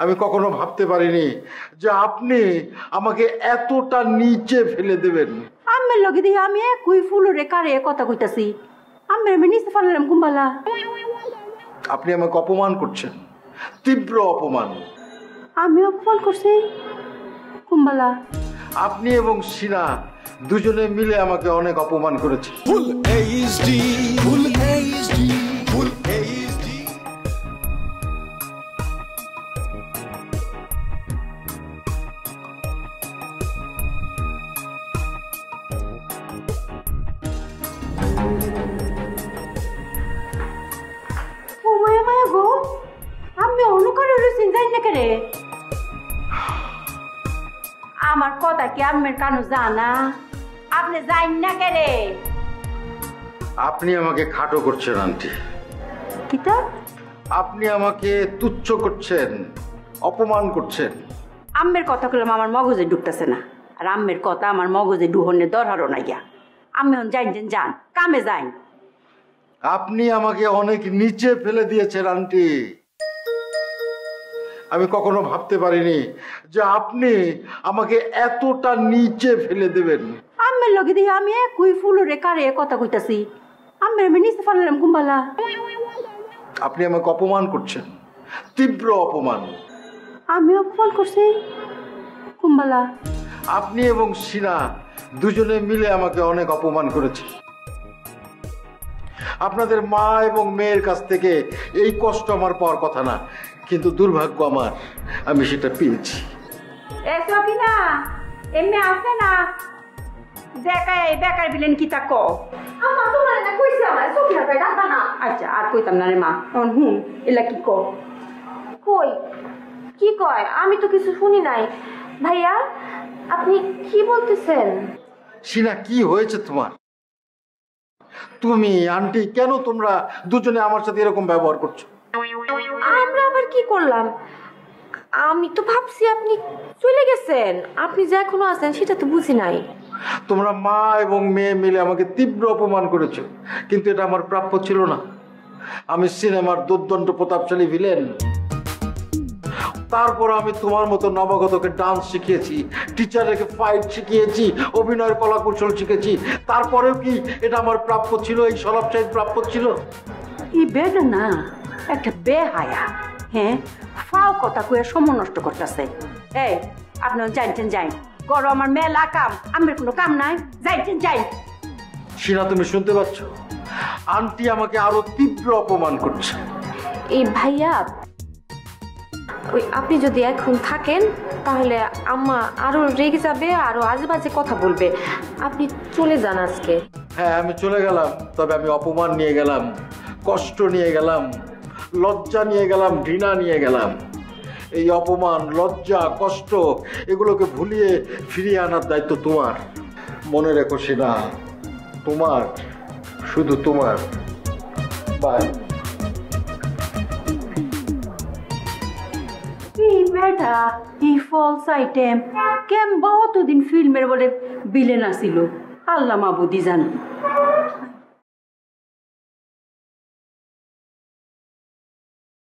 আমি কখনো ভাবতে পারিনি যে আপনি আমাকে এতটা নিচে ফেলে দেবেন। আম্মের লগে দিয়ে আমি একই ফুলরে কারে কথা কইতাছি, আম্মের আমি নিচে ফেলালাম কুম্বালা। আপনি আমাকে অপমান করছেন, তীব্র অপমান। আমি অপমান করছি কুম্বালা? আপনি এবং সিনা দুজনে মিলে আমাকে অনেক অপমান করেছে। আমার কথা কি আম্মের কানু জানা? আপনি যাইন না কেরে? আপনি আমাকে খাটো করছেন আন্টি। কিতা? আপনি আমাকে তুচ্ছ করছেন, অপমান করছেন। আম্মের কথা কইলাম আমার মগজে ঢুকতেছে না, আর আম্মের কথা আমার মগজে ঢুহনের দরকারও নাই। গিয়া আমি যাইন যান কামে যাইন। আপনি আমাকে অনেক নিচে ফেলে দিয়েছেন আন্টি। আমি কখনো ভাবতে পারিনি যে আপনি আমাকে এতটা নিচে ফেলে দেবেন। আম্মের লগে দিয়ে আমি একই ফুলরে কারে কথা কইতাছি, আম্মের আমি নিচে ফেলালাম কুম্বালা। আপনি আমাকে অপমান করছেন, তীব্র অপমান। আমি অপমান করছি কুম্বালা? আপনি এবং সিনা দুজনে মিলে আমাকে অনেক অপমান করেছে। আপনাদের মা এবং মেয়ের কাছ থেকে এই কষ্ট আমার পাওয়ার কথা না, কিন্তু দুর্ভাগ্য আমার, আমি সেটা পেয়েছি। এমনি আছে না দেখায় বেকার বিলেন কি তা কো? আচ্ছা আর কইতাম না রে মা, এখন হুন এলা কি কো? কই কি কয়? আমি তো কিছু শুনি নাই। ভাইয়া আপনি কি বলতেছেন? সিনা কি হয়েছে তোমার? তুমি আন্টি কেন তোমরা দুজনে আমার সাথে এরকম ব্যবহার করছো? আমরা আবার কি করলাম? আমি তো ভাবছি আপনি চলে গেছেন, আপনি যে এখনো আছেন সেটা তো বুঝি নাই। তোমরা মা এবং মেয়ে মিলে আমাকে তীব্র অপমান করেছো, কিন্তু এটা আমার প্রাপ্য ছিল না। আমি সিনেমার দুর্দণ্ড প্রতাপশালী ভিলেন, তারপর আমি তোমার মতো নবাগতকে ডান্স শিখিয়েছি, টিচারকে ফাইট শিখিয়েছি, অভিনয়ের কলা কৌশল শিখেছি। তারপরেও কি এটা আমার প্রাপ্য ছিল? এই সলাপসাহিদ প্রাপ্য ছিল? এই বেটা না একটা বেহায়া, হ্যাঁ ফাও কথা কয়ে সময় নষ্ট করতেছে। এই আপনার যাইতেন যাই, গরম আমার মেলা কাম, আমার কোনো কাম নাই, যাইতেন যাই। সিনা তুমি শুনতে পাচ্ছ? আন্টি আমাকে আরো তীব্র অপমান করছে। এই ভাইয়া ওই আপনি যদি এখন থাকেন তাহলে আম্মা আরো রেগে যাবে, আরো আজে বাজে কথা বলবে। আপনি চলে যান আজকে। হ্যাঁ আমি চলে গেলাম, তবে আমি অপমান নিয়ে গেলাম, কষ্ট নিয়ে গেলাম, লজ্জা নিয়ে গেলাম, ঘৃণা নিয়ে গেলাম। এই অপমান, লজ্জা, কষ্ট এগুলোকে ভুলিয়ে ফিরিয়ে আনার দায়িত্ব তোমার। মনে রেখো সিনা, তোমার, শুধু তোমার। বাই। এই বেটা এই ফলস আইটেম কেম বহুদিন ফিল্মের বলে বিলেন আসিল, আল্লাহ মাবুদি জান।